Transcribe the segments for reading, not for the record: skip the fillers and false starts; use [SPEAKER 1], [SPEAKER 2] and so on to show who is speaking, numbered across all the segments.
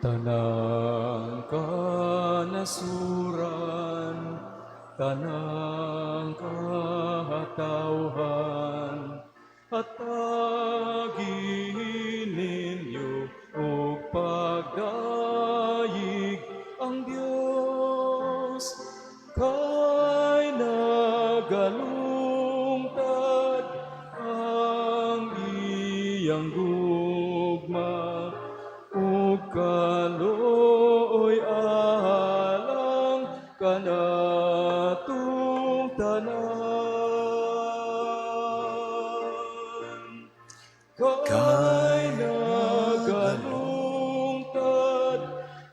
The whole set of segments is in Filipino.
[SPEAKER 1] Tanang kanasuran, tanang kahatawhan, at tagin ninyo o pagdayig ang Diyos. Kay nagalungtad ang iyang gugma, o kaloy alang kanatong tanan. Kay nagalungtad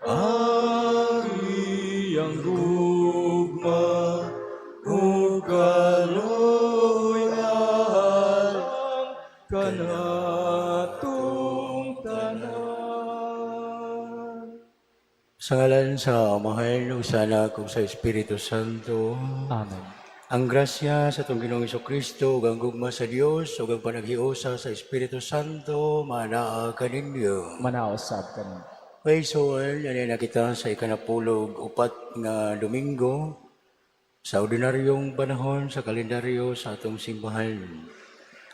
[SPEAKER 1] ang iyang gugma, o kaloy alang kanatong tanan.
[SPEAKER 2] Sa ngalan sa Amahan, ug sa Anak, ug sa Espiritu Santo.
[SPEAKER 1] Amen.
[SPEAKER 2] Ang grasya sa itong Ginoong Kristo, ug ang gugma sa Dios, ug ang panaghiusa sa Espiritu Santo, manaa kaninyo.
[SPEAKER 1] Manaosab ka nun.
[SPEAKER 2] Kay Soel, yan na kita sa ikanapulog upat nga Domingo, sa ordinaryong panahon sa kalendaryo sa atong simbahan.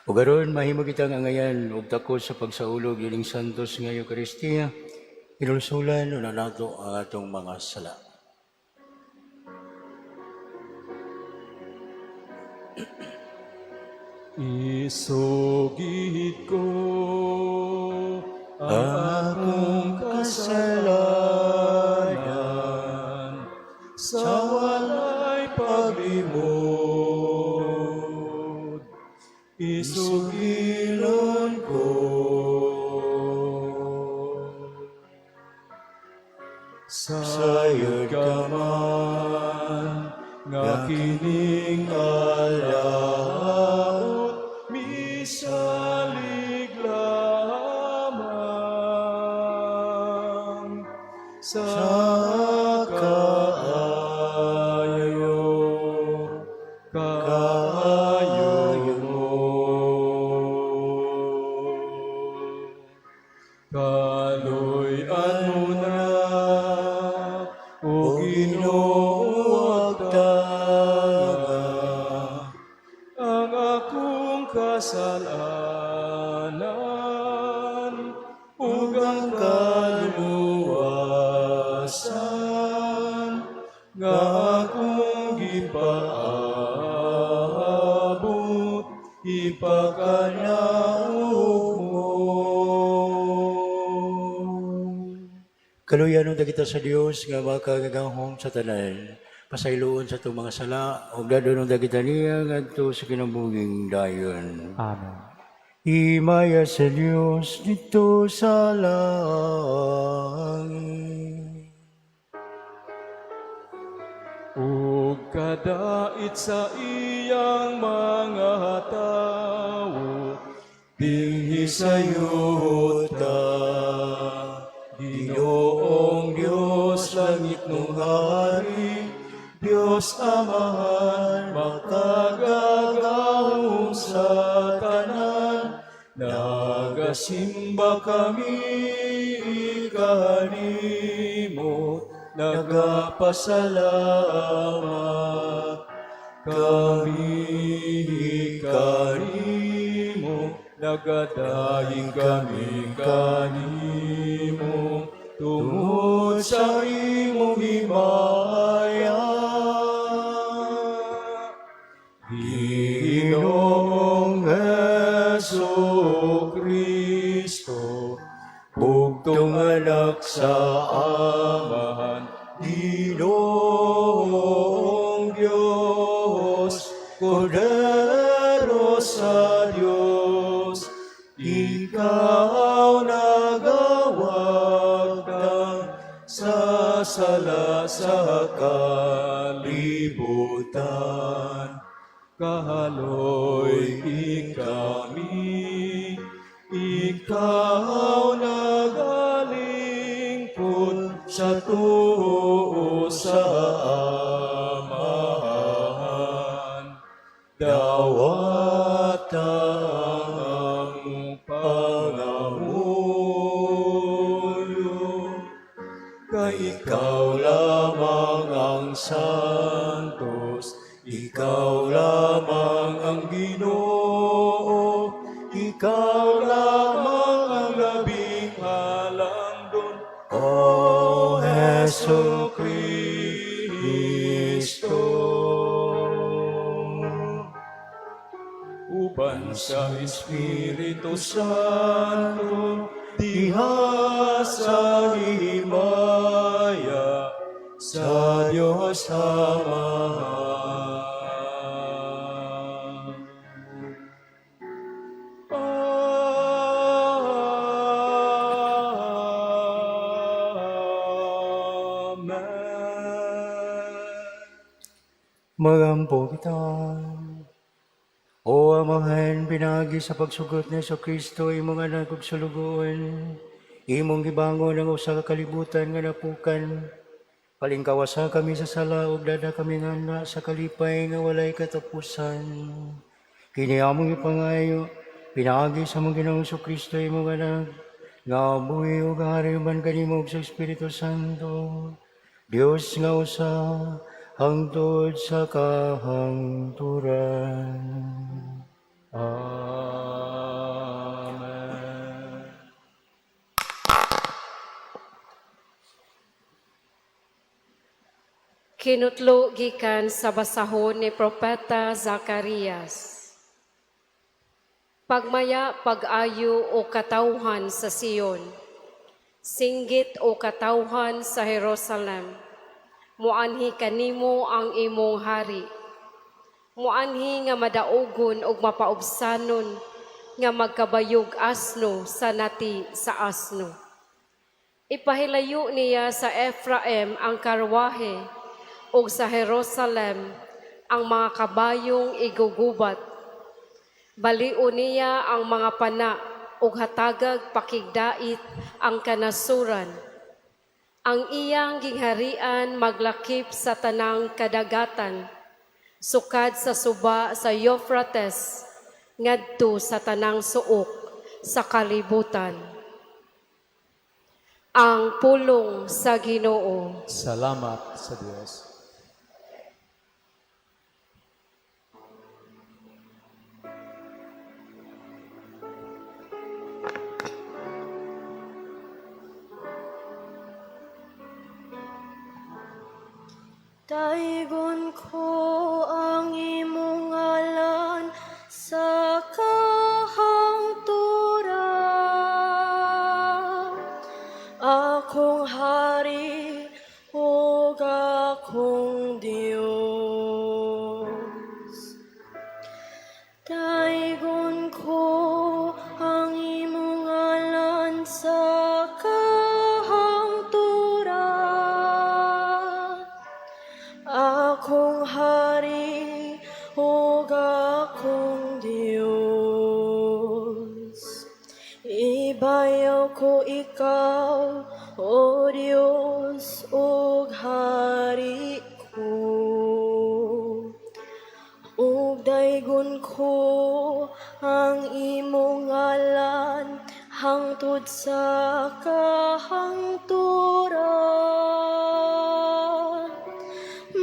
[SPEAKER 2] O garon, mahimo kitang angayan, ug takos sa pagsaulog ining santos nga Eucharistia, inulsulan o nato ang atong mga sala.
[SPEAKER 1] Isugid ko ang akong kasalanan sa walay paglimod. Isugilon ko sayod ka man nga kining alaot, misalig lamang sa kaayo mo. Kaloy ano na, o Ginoo, agtanga ang akong kasalanan, ug ang kaluwasan nga akong gipaabot, ipakanaog mo.
[SPEAKER 2] Kaluyan ng kita sa Dios nga makagagahong sa tanan, pasayloon sa itong mga sala, ug dadon ng kita niya ngadto sa kinabuging dayon.
[SPEAKER 1] Amen.
[SPEAKER 2] Himaya sa Dios dito sa langit.
[SPEAKER 1] Ug kadait sa iyang mga tawo, dinhi sa yuta. Ginoong Diyos, langit nung hari, Diyos Amahan, makagagahong sa tanan. Nagasimba kami kanimo, nagapasalamat kami kanimo, nagadaing kami kanimo, tungod sa imong himaya. Ginoong Jesucristo, bugtong anak sa Amahan, Ginoong Diyos, Kordero sa Diyos, ikaw nagawagtang sa sala sa kalibutan. Kahaloy kami, ikaw nagalingkod sa tuo sa Amahan. Dawat ang pangamuyo ikaw lamang ang labing halangdon,
[SPEAKER 2] O Heso Kristo.
[SPEAKER 1] uban sa Espiritu Santo, diha sa himaya sa Diyos Ama. Amen.
[SPEAKER 2] Magampo kita. O Amahan, pinagi sa pagsugot ni Heso Kristo, imong anak ug sulugoon, imong gibangon ang usa ka kalibutan nga napukan. Palingkawasa kami sa sala ug dada kami nga na sa kalipay nga walay katapusan. Kini among ipangayo, pinagi sa mong Ginoong Heso Kristo, imong anak, nga buhi ug hari man kanimo ug sa Espiritu Santo, Dios nga usa, hangtod sa kahangturan.
[SPEAKER 1] Amen.
[SPEAKER 3] Kinutlo gikan sa basahon ni Propeta Zacarias. Pagmaya pag-ayo o katawhan sa Sion, singgit o katawhan sa Jerusalem, muanhi kanimo ang imong hari. Muanhi nga madaugon og mapaubsanon nga magkabayog asno sa nati sa asno. Ipahilayo niya sa Ephraim ang karwahe ug sa Jerusalem ang mga kabayong igugubat. Baliu niya ang mga pana ug hatagag pakigdait ang kanasuran. Ang iyang gingharian maglakip sa tanang kadagatan, sukad sa suba sa Euphrates, ngadto sa tanang suok sa kalibutan. Ang pulong sa Ginoo.
[SPEAKER 1] Salamat sa Diyos.
[SPEAKER 4] Daigon ko ang imong ngalan sa kahangturan, akong hari ug akong Dios. Daigon ko ang imong ngalan sa kahangturan, akong hari ug akong Dios. Ibayaw ko ikaw, O Dios, ug hari ko. Ug daigon ko ang imong ngalan hangtod sa kahangturan.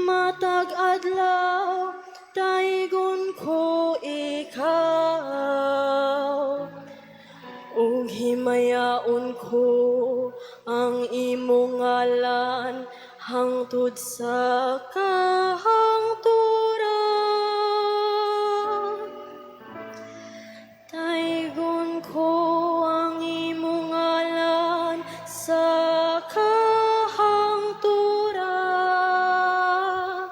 [SPEAKER 4] Matag adlaw, daigon ko ikaw, ug himayaon ko ang imong ngalan hangtod sa kahangturan. Daigon ko ang imong ngalan sa kahangturan,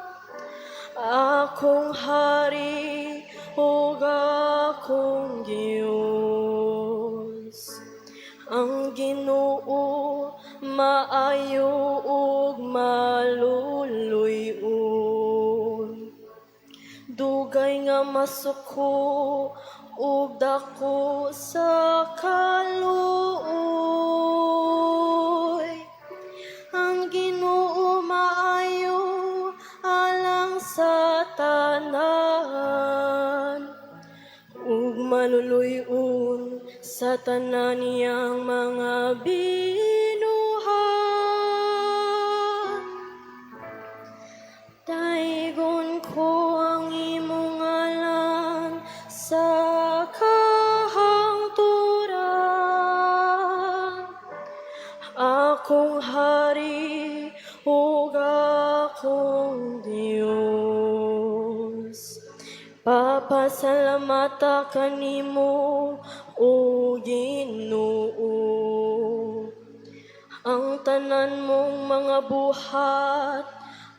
[SPEAKER 4] akong hari ug akong Dios. Ang Ginoo maayo ug maluluy-on, dugay nga masuko ug dako sa kaluoy. Ang Ginoo maayo alang sa tanan, ug maluluy-on sa tanan niyang mga binuhat. Daigon ko ang imong ngalan sa kahangturan, Pasalamata kanimo, O Ginoo. Ang tanan mong mga buhat,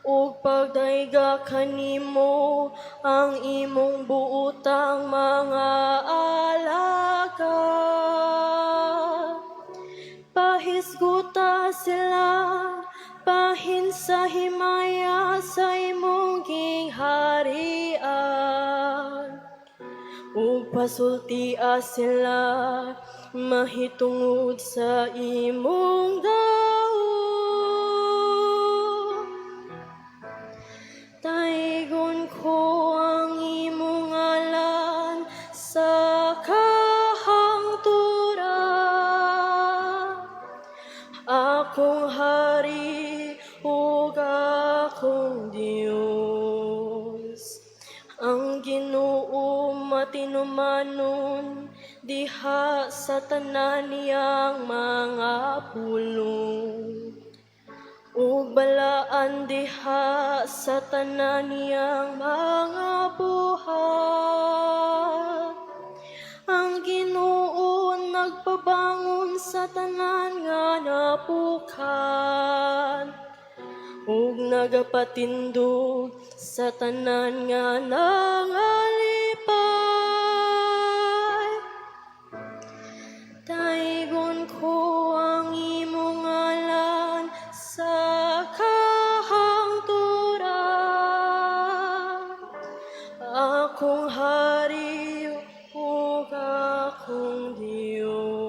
[SPEAKER 4] ug pagdayga kanimo, ang imong buotang mga alagad. Pahisguta sila, pahin sa himaya sa imong gingharian. Ug pasultia sila, mahitungod sa imong daog. Taigon ko ang imong ngalan sa kahangturan. Akong hari ug akong Dios. Ang Ginoo matinumanon diha sa tanan niyang mga pulong. Ug balaan diha sa tanan niyang mga buhat. Ang Ginoo nagpabangon sa tanan nga napukan, ug nagapatindog sa tanan nga nangalipay. Taigon ko ang imong ngalan sa kahangturan. Akong hari ug akong Dios.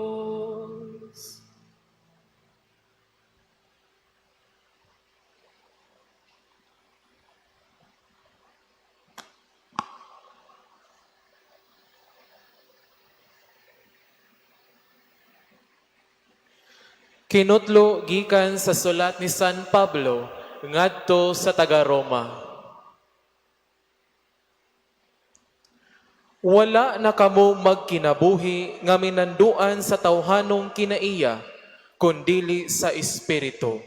[SPEAKER 1] Kinutlo gikan sa sulat ni San Pablo ngadto sa taga-Roma. Wala na kamo magkinabuhi nga minanduan sa tawhanong kinaiya, kundili sa Espiritu.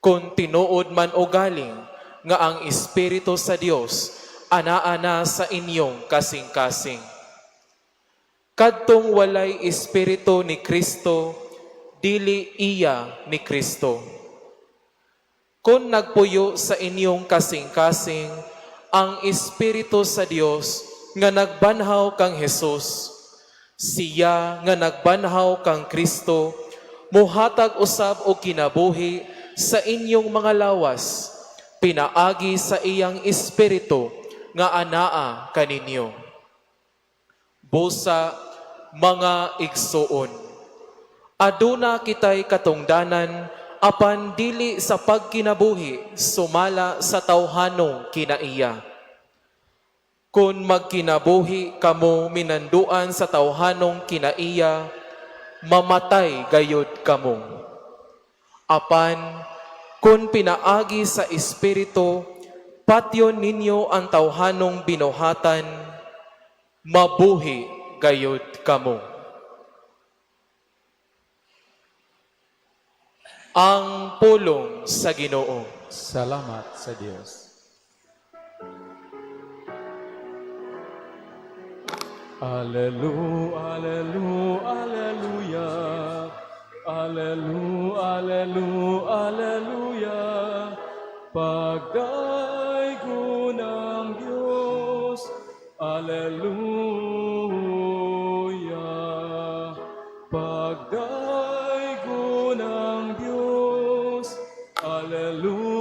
[SPEAKER 1] Kung tinuod man o galing, nga ang Espiritu sa Dios ana-ana sa inyong kasing-kasing. Kadtong walay Espiritu ni Kristo, dili iya ni Kristo. Kung nagpuyo sa inyong kasing-kasing ang Espiritu sa Dios nga nagbanhaw kang Jesus, siya nga nagbanhaw kang Kristo, muhatag usab og kinabuhi sa inyong mga lawas, pinaagi sa iyang Espiritu nga anaa kaninyo. Busa, mga igsuon, aduna kitay katungdanan apan dili sa pagkinabuhi sumala sa tawhanong kinaiya. Kung magkinabuhi kamo minanduan sa tawhanong kinaiya, mamatay gayud kamo. Apan, kung pinaagi sa Espiritu, patyon ninyo ang tawhanong binuhatan, mabuhi gayud kamo. Ang pulong sa Ginoo.
[SPEAKER 5] Salamat sa Diyos. Alelu, alelu, aleluya. Alelu, alelu, aleluya. Pagdaigo ng Diyos. Aleluya. Pagdaigo ng Diyos. Aleluya.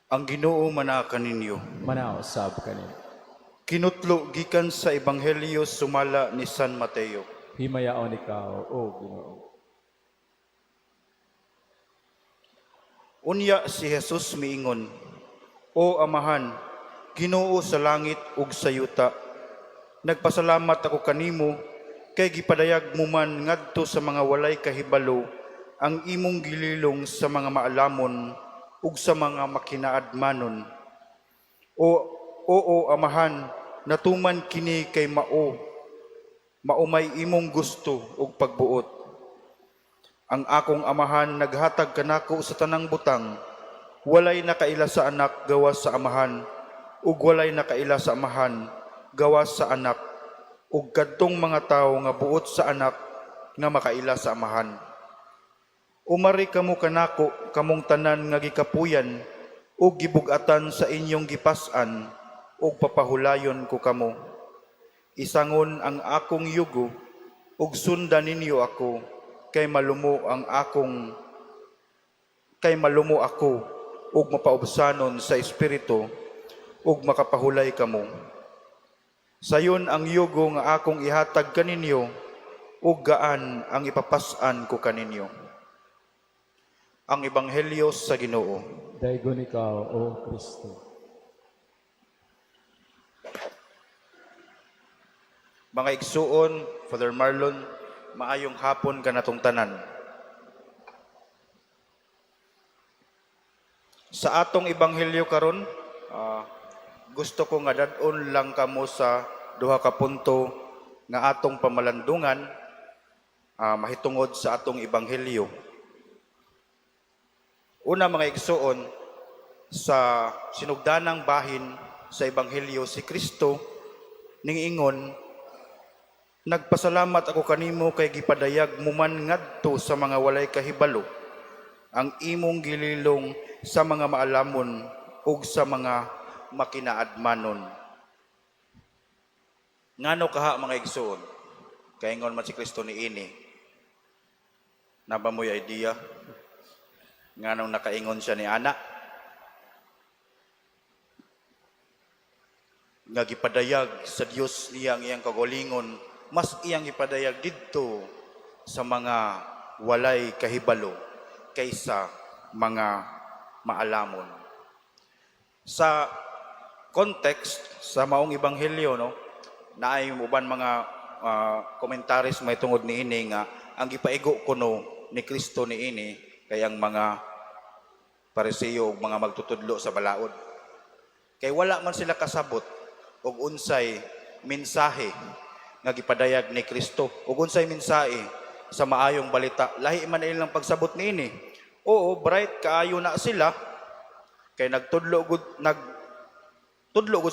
[SPEAKER 6] Ang Ginoo manakan ninyo.
[SPEAKER 5] Manaw sab kanina.
[SPEAKER 6] Kinutlo gikan sa Ebanghelyo sumala ni San Mateo.
[SPEAKER 5] Himayaon ikaw, O Ginoo.
[SPEAKER 6] Unya si Jesus miingon, O Amahan, Ginoo sa langit ug sa yuta, nagpasalamat ako kanimo kay gipadayag mo man ngadto sa mga walay kahibalo ang imong gililong sa mga maalamon ug sa mga makinaadmanon. Oo, Amahan, natuman kini kay maumay imong gusto ug pagbuot. Ang akong Amahan naghatag kanako sa tanang butang, walay nakaila sa anak gawas sa amahan, ug walay nakaila sa amahan gawas sa anak, ug kadtong mga tawo nga buot sa anak nga makaila sa amahan. Umari kamo kanako kamong tanan nga gikapuyan ug gibug-atan sa inyong gipas-an, ug papahulayon ko kamo. Isangon ang akong yugo ug sundan ninyo ako, kay malumo ako ug mapaubsanon sa espiritu ug makapahulay kamo. Sayon ang yugo nga akong ihatag kaninyo ug gaan ang ipapas-an ko kaninyo. Ang Ebanghelyo sa Ginoo.
[SPEAKER 5] Daigon ikaw, O Kristo.
[SPEAKER 6] Mga igsuon, Father Marlon, maayong hapon kanatong tanan. Sa atong ebanghelyo karon, gusto ko nga dadon lang kamo sa duha ka punto nga atong pamalandungan mahitungod sa atong ebanghelyo. Una mga igsuon, sa sinugdanang bahin sa ebanghelyo si Kristo ningingon, nagpasalamat ako kanimo kay gipadayag mo man ngadto sa mga walay kahibalo ang imong gililong sa mga maalamon ug sa mga makinaadmanon. Ngano kaha mga igsoon? Kaingon man si Kristo niini. Nabamoy idea? Nganong nakaingon siya ni ana? Nga gipadayag sa Dios niyang iyang kagalingon, mas iyang ipadayag didto sa mga walay kahibalo kaysa mga maalamon. Sa context sa maong ebanghelyo, no, naay uban mga komentaris may tungod niini nga ang gipaigo kuno ni Kristo niini kay ang mga Pariseo ug mga magtutudlo sa balaod. Kay wala man sila kasabot og unsay mensahe nga gipadayag ni Kristo ug unsay mensahe sa maayong balita. Lahi man ilang pagsabot niini. Oo, bright kaayo na sila kay nagtudlo gud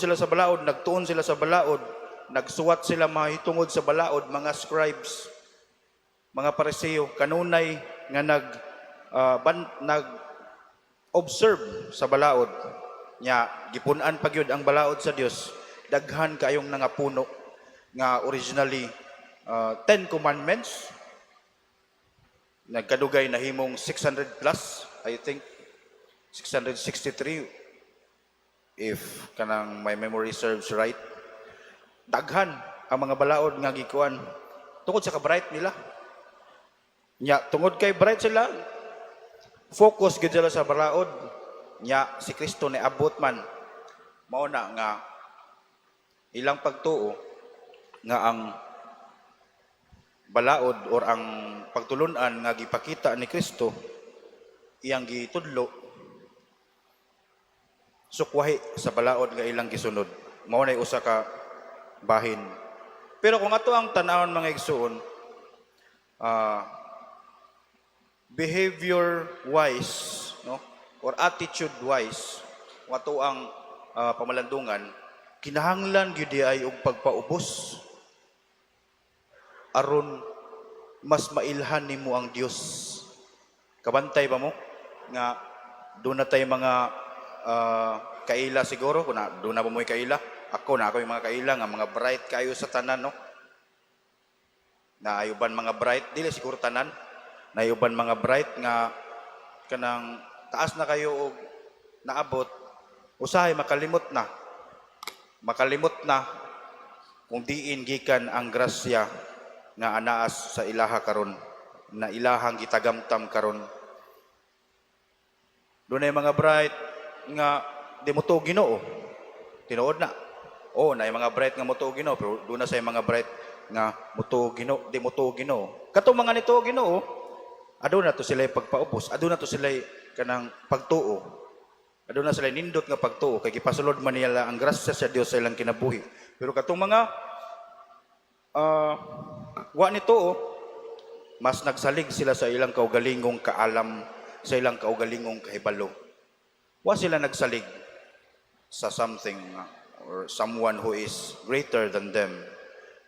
[SPEAKER 6] sila sa balaod, nagtuon sila sa balaod, nagsuwat sila mahitungod sa balaod, mga scribes, mga Pariseo kanunay nga nag observe sa balaod nya gipun-an pagyud ang balaod sa Dios. Daghan kaayong nangapuno nga originally 10 commandments, nagkadugay na himong 600 plus, I think 663 if kanang my memory serves right. Daghan ang mga balaod nga gikuan tungod sa ka-bright nila. Nya tungod kay bright sila, focus gid sila sa balaod. Nya si Kristo ni abot man mao na nga ilang pagtuo nga ang balaod or ang pagtulunan nga gipakita ni Kristo iyang gitudlo sukwahi sa balaod nga ilang gisunod. Mao nay usa ka bahin. Pero kung ato ang tan-awon mga igsuon, behavior wise, no, or attitude wise, kung ato ang pamalandungan, kinahanglan gyud ay og pagpaubos aron mas mailhan nimo ang Dios. Kabantay ba mo nga doon na tayo mga kaila siguro, kung doon na ba mo'y kaila? Ako yung mga kaila nga mga bright kayo sa tanan, no? Na ayuban mga bright, dili siguro tanan, na ayuban mga bright nga kanang taas na kayo og naabot, usahay makalimot na kung diin gikan ang grasya nga anaas sa ilaha karon, na ilahang gitagamtam karon. Doon ay mga bright nga di mo to Ginoo, tinuod na. Na yung mga bright nga mo to Ginoo, pero doon na sa mga bright nga mo to Ginoo, di mo to Ginoo. Katong mga nito Ginoo, aduna to sila pagpaubos, aduna to sila kanang pagtuo, aduna sila nindot nga pagtuo kay gipasulod man nila ang grasya sa Dios sa ilang kinabuhi. Pero katong mga wa nito mas nagsalig sila sa ilang kaugalingong kaalam, sa ilang kaugalingong kahibalo. wa sila nagsalig sa something or someone who is greater than them.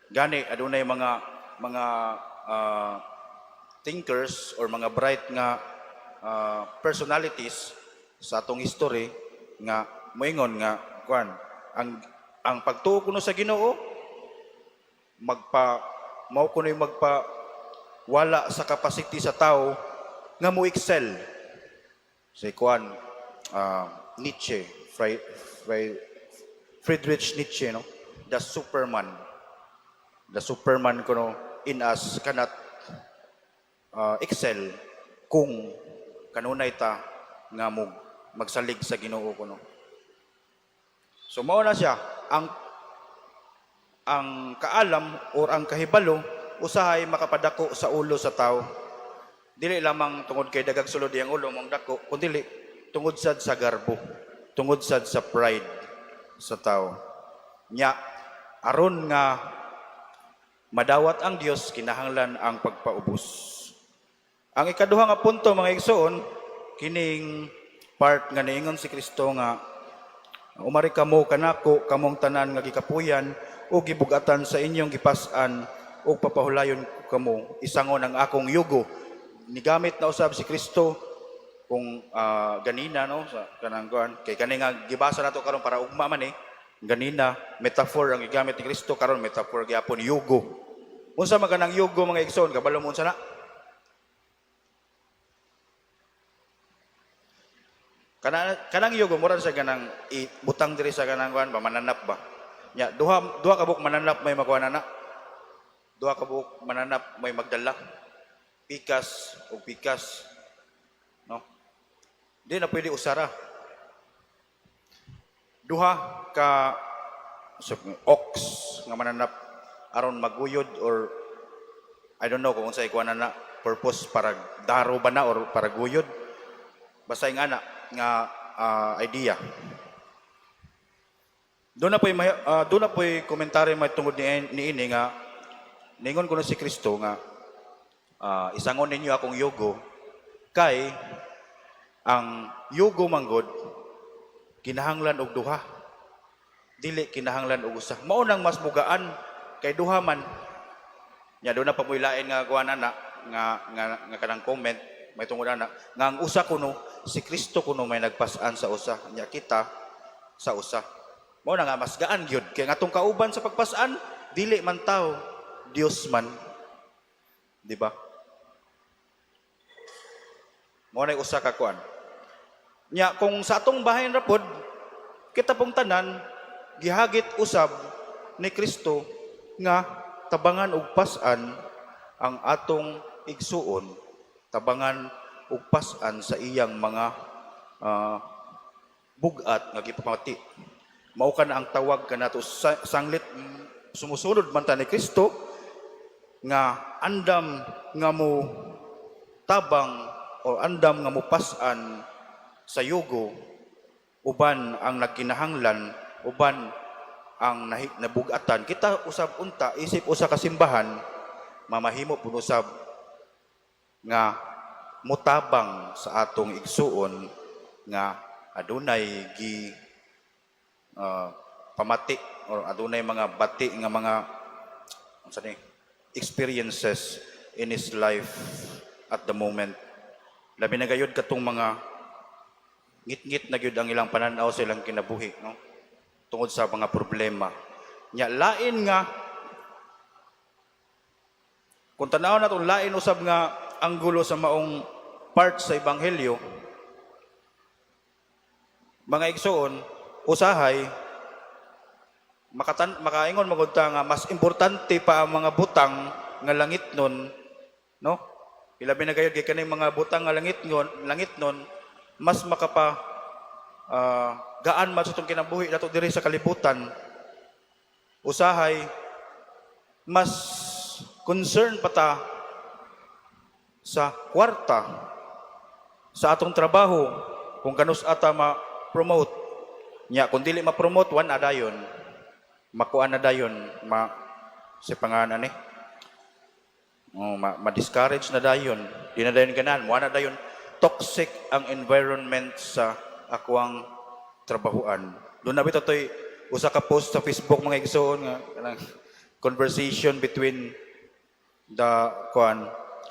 [SPEAKER 6] Gani adunay mga thinkers or mga bright nga personalities sa atong history nga moingon nga kuan ang pagtuo kuno sa Ginoo mao kuno'y magpa wala sa capacity sa tao nga mo excel. Si kuan Nietzsche, Friedrich Nietzsche, no? The Superman kuno in us cannot excel kung kanunay ta nga mo magsalig sa Ginoo kuno. So mao na siya ang kaalam or ang kahibalo usahay makapadako sa ulo sa tao. Dili lamang tungod kay dagag sulod ang ulo mong dako, kundi tungod sad sa garbo, tungod sad sa pride sa tao. Nya aron nga madawat ang Dios kinahanglan ang pagpaubos. Ang ikaduha nga punto mga igsoon kining part nga niingon si Kristo nga umari kamo kanako kamong tanan nga gikapuyan o gibugatan sa inyong gipas-an o papahulayon kamo isangon ang akong yugo. Nigamit na usab si Kristo kung ganina no sa kanang kuan kay kani nga gibasa nato karon para ugma man ganina metaphor ang gigamit ni Kristo karon metaphor gyapon yugo. Unsa man kanang yugo mga igsoon kabalo mo unsa na? Kanang yugo mura sa kanang butang diri sa kanang kuan ba mananap ba? Nya duha ka buok mananap may makuha na. Duha ka buok mananap may magdala. Pikas o pikas. No? Di na pwede usara. Duha ka ox nga mananap aron maguyod or I don't know kung unsay kuha na purpose para daro ba na or para guyod. Basta nga na nga idea. Doon na po'y komentary may tungod ni ini nga ningon ko na si Kristo nga isangon ninyo akong yugo kay ang yugo manggod kinahanglan og duha dili kinahanglan og usa mao nang mas bugaan kay duha man nya do na pamuilain nga kuan na nga kanang comment may tungod ana nga ang usa kuno si Kristo kuno may nagpas-an sa usa nya kita sa usa mao na nga mas gaan gyud kay ngatong kauban sa pagpas-an dili man tao Dios man di ba mao na usa ka kuan nya kung sa atong bahin rapod kita pong tanan gihagit usab ni Kristo nga tabangan og pas-an ang atong igsuon tabangan og pas-an sa iyang mga bugat nga gipamati mao kana ang tawag kanato sanglit sumusunod man ta ni Kristo nga andam nga mo tabang o andam nga mo pas-an sa yugo uban ang nagkinahanglan uban ang nabugatan kita usab unta isip usa ka simbahan mamahimo pud usab nga mutabang sa atong igsuon nga adunay gi pamati or adunay mga bati nga mga unsa ni experiences in his life at the moment labi na gayud katong mga ngit-ngit na gyud ang ilang pananaw sa ilang kinabuhi no tungod sa mga problema nya lain nga kung tanaw naton lain usab nga anggulo sa maong part sa ebanghelyo mga igsoon usahay makaingon magud ta nga mas importante pa ang mga butang nga langit nun no ilabi na gayud kay kanay mga butang nga langit nun mas makapa gaan man sa itong kinabuhi nato diri sa kalibutan usahay mas concern pa ta sa kwarta sa atong trabaho kung kanus ata ma-promote nya kung dili ma-promote wan adayon makuan na dayon si pangalan ni ma-discourage na dayon di na dayon ganan mo na dayon toxic ang environment sa ako ang trabahuan. Doon na bitaw to'y usa ka post sa Facebook mga igsoon nga kanang conversation between the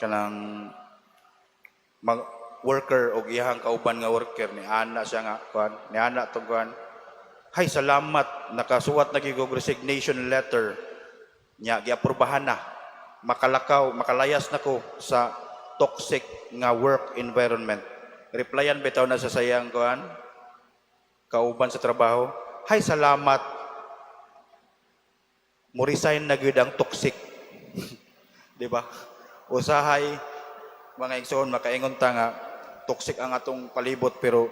[SPEAKER 6] kanang worker o iyahang kauban nga worker ni ana siya nga ni ana tong hay salamat nakasuwat na gyud og resignation letter nya giaprubahan na makalayas nako sa toxic nga work environment. Replyan bitaw na sa sayang kauban sa trabaho, hay salamat mo resign na gyud ang toxic. Di ba? Usahay mga igsoon makaingon ta nga toxic ang atong palibot pero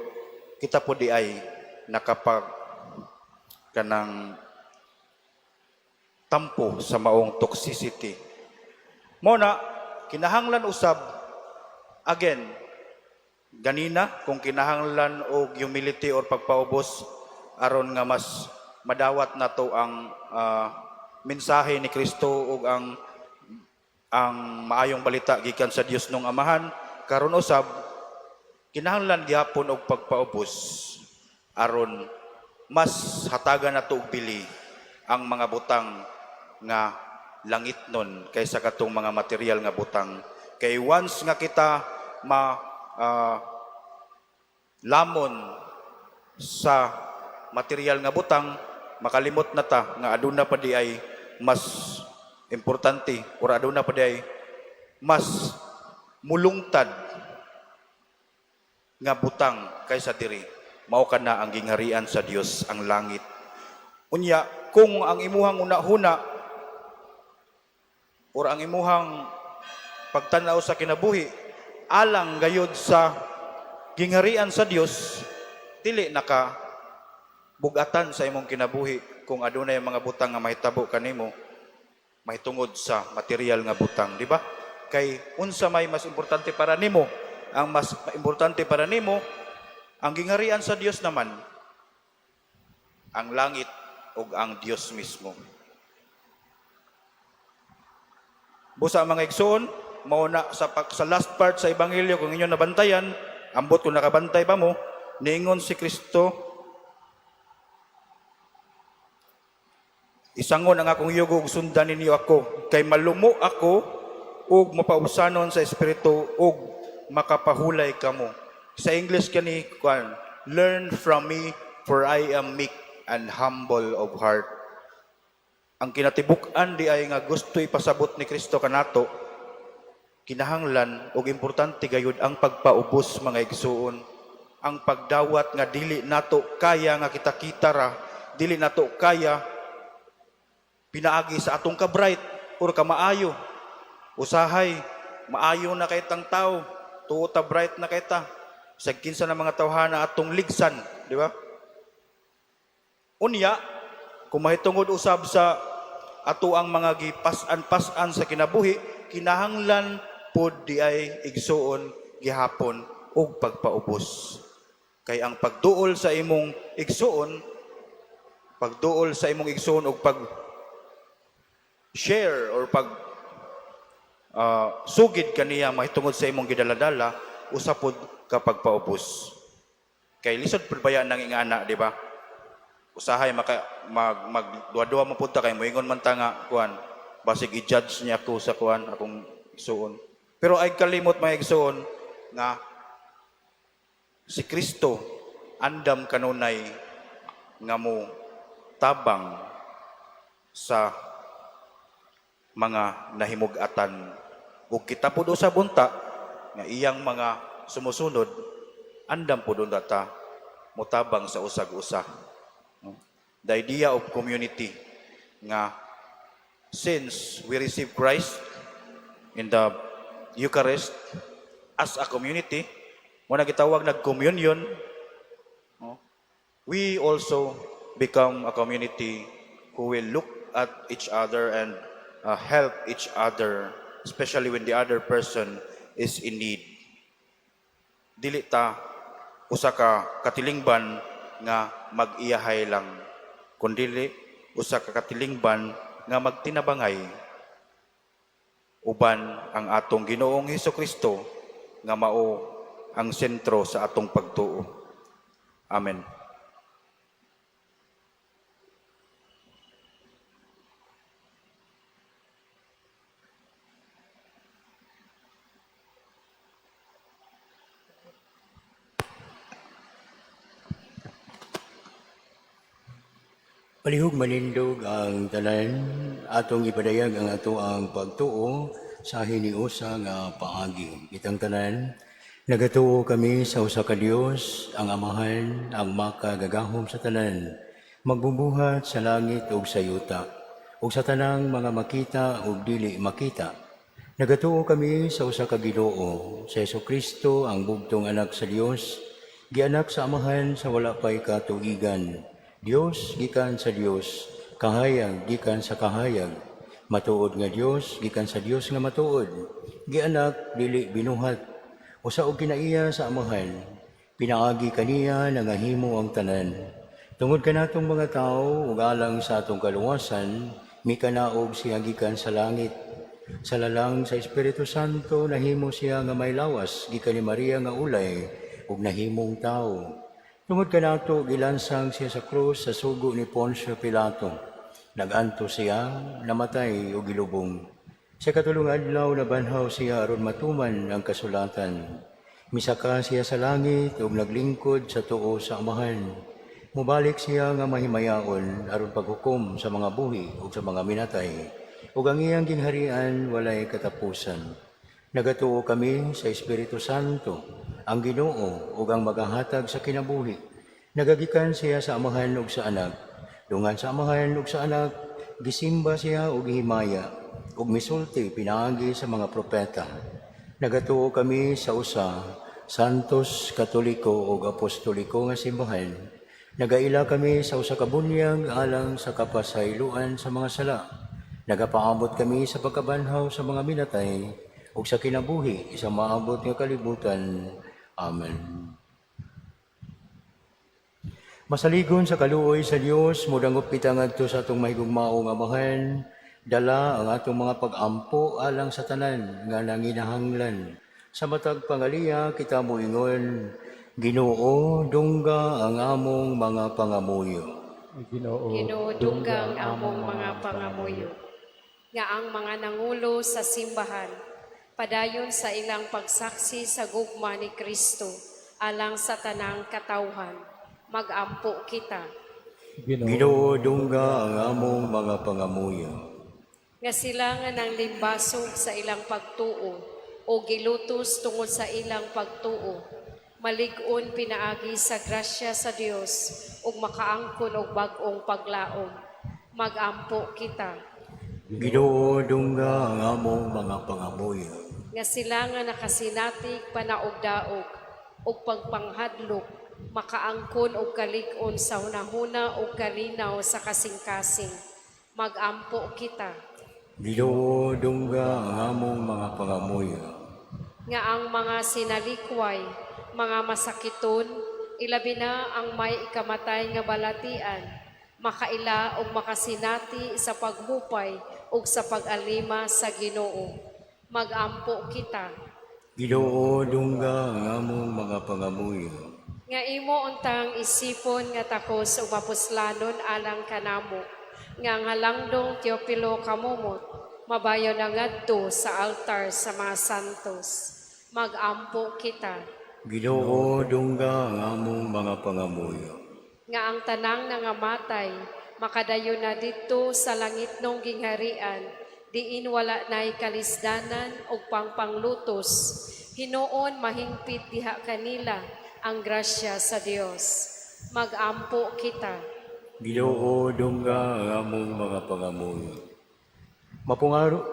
[SPEAKER 6] kita po di ay nakapag kanang tampo sa maong toxicity. Muna, kinahanglan usab, again, ganina, kung kinahanglan o humility or pagpaubos, aron nga mas madawat na to ang mensahe ni Kristo o ang maayong balita gikan sa Dios nung Amahan, karon usab, kinahanglan gyapon og pagpaubos, aron mas hatagan na to og bili ang mga butang nga langit nun kaysa katong mga material nga butang. Kay once nga kita lamon sa material nga butang, makalimot na ta nga aduna pa di ay mas importante or aduna pa di ay mas mulungtad nga butang kaysa diri. Mao kana ang gingharian sa Dios, ang langit. Unya, kung ang imuhang una-huna or ang imuhang pagtanaw sa kinabuhi alang gayud sa gingharian sa Dios, dili naka bugatan sa imong kinabuhi kung adunay mga butang nga mahitabo kanimo mahitungod sa material nga butang, di ba? Kay unsa may mas importante para nimo? Ang mas importante para nimo ang gingharian sa Dios naman, ang langit ug ang Dios mismo. Busa mga igsoon, mauna sa last part sa ebanghelyo kung inyo nabantayan, ambot kung nakabantay pa mo, niingon si Kristo, isangon ang akong yugo ug sundan ninyo ako, kay malumo ako ug mapausanon sa espiritu ug makapahulay kamo. Sa English kani learn from me for I am meek and humble of heart. Ang kinatibuk-an di ay nga gusto ipasabot ni Kristo kanato, kinahanglan ug importante gayud ang pagpaubos mga igsuon, ang pagdawat nga dili nato kaya nga kita ra, dili nato kaya pinaagi sa atong ka-bright or kamaayo. Usahay maayo na kay tang tao, tuo ta bright na kay ta. Sa kinsa na mga tawhana atong ligsan, di ba? Unya, kung mahitungod usab sa ato ang mga gipas-an sa kinabuhi, kinahanglan pod di ay igsuon gihapon og pagpaubos. Kay ang pagduol sa imong igsuon og pag share or pag sugid kaniya mahitungod sa imong gidaladala, usapod kapag paubos. Kay lisod pud baya nang ingana, di ba? Usahay magduwa-duwa mo punta kay moingon man ta nga basig i-judge niya ako sa akong igsuon. Pero ay kalimot mga igsuon nga si Kristo andam kanunay nga mo tabang sa mga nahimug-atan. Ug kita pud sa bunta nga iyang mga sumusunod, andam po doon data, mutabang sa usag-usa. The idea of community, nga since we receive Christ in the Eucharist as a community, muna gitawag nag-communion, we also become a community who will look at each other and help each other, especially when the other person is in need. Dili ta usa ka katilingban nga mag-iyahay lang, kundi usa ka katilingban nga magtinabangay uban ang atong Ginoong Hesukristo nga mao ang sentro sa atong pagtuo. Amen.
[SPEAKER 2] Palihog manindog ang tanan, atong ipadayag ang ato ang pagtuo sa hiniusa nga paagi. Itang tanan, nagatuo kami sa usa ka Dios, ang Amahan, ang makagagahom sa tanan, magbubuhat sa langit ug sa yuta, ug sa tanang mga makita ug dili makita. Nagatuo kami sa usa ka Ginoo, sa Kristo ang bugtong anak sa Dios, gianak sa Amahan sa wala pay katuigan. Dios gikan sa Dios, kahayag gikan sa kahayag, matuod nga Dios gikan sa Dios nga matuod, gianak dili binuhat, usa og kinaiya sa Amahan, pinaagi kaniya nangahimo ang tanan. Tungod kanatong mga tao ug alang sa atong kaluwasan, mikanaog siya gikan sa langit. Sa lalang sa Espiritu Santo nahimo siya nga may lawas gikan ni Maria nga ulay ug nahimong tao. Tungod kanato gilansang siya sa krus sa sugo ni Poncio Pilato. Naganto siya, namatay o gilubong. Sa katulong adlaw nabanhaw siya aron matuman ang kasulatan. Misaka siya sa langit ug naglingkod sa tuo sa Amahan. Mubalik siya nga mahimayaon aron paghukom sa mga buhi ug sa mga minatay. Ug ang iyang gingharian walay katapusan. Nagatuo kami sa Espiritu Santo, ang Ginoo ug ang magahatag sa kinabuhi. Nagagikan siya sa Amahan ug sa Anak. Dungan sa Amahan ug sa Anak, gisimba siya ug gihimaya ug misulti pinaagi sa mga propeta. Nagatuo kami sa usa, Santos, Katoliko ug Apostoliko nga simbahan. Nagaila kami sa usa ka bunyag alang sa kapasayloan sa mga sala. Nagapaabot kami sa pagkabanhaw sa mga minatay ug sa kinabuhi isang maabot nga kalibutan. Amen. Masaligon sa kaluoy sa Dios, mudangop kita ngadto sa atong mahigugmaong Amahan, dala ang atong mga pag-ampo alang sa tanan nga nanginahanglan. Sa matag pangaliya kita moingon, Ginoo dungga ang among mga pangamuyo.
[SPEAKER 3] Ginoo dunggang among mga pangamuyo. Nga ang mga nangulo sa simbahan, padayon sa ilang pagsaksi sa gugma ni Kristo, alang sa tanang katawhan, magampo kita.
[SPEAKER 2] Ginoo dungga ang among mga pangamuyo.
[SPEAKER 3] Nga sila nga nang limbasog sa ilang pagtuo, o gilutos tungod sa ilang pagtuo, malig-on pinaagi sa grasya sa Dios, ug makaangkon og bag-ong paglaom, magampo kita.
[SPEAKER 2] Ginoo dungga ang among mga pangamuyo.
[SPEAKER 3] Nga sila nga nakasinatig panaog-daog ug pagpanghadlok, makaangkon og kalig-on sa hunahuna ug kalinaw sa kasing-kasing, magampo kita.
[SPEAKER 2] Ginoo dungga ang among mga pangamuyo.
[SPEAKER 3] Nga ang mga sinalikway, mga masakiton, ilabi na ang may ikamatay nga balatian, makaila og makasinati sa paghupay ug sa pag-alima sa Ginoo, magampo kita.
[SPEAKER 2] Ginoo dungga ang among mga pangamuyo.
[SPEAKER 3] Nga imo untang isipon nga takos ug mapuslanon alang kanamo, nga ang halangdong Teopilo kamumot, mabayo na ngadto sa altar sa mga santos, magampo kita.
[SPEAKER 2] Ginoo dungga ang among mga pangamuyo.
[SPEAKER 3] Nga ang tanang nangamatay, makadayon na dito sa langitnong gingharian, diin wala na'y kalisdanan o pangpanglutos, hinoon mahingpit diha kanila ang grasya sa Dios. Magampo kita.
[SPEAKER 2] Ginoo dungga ang among mga pangamuyo.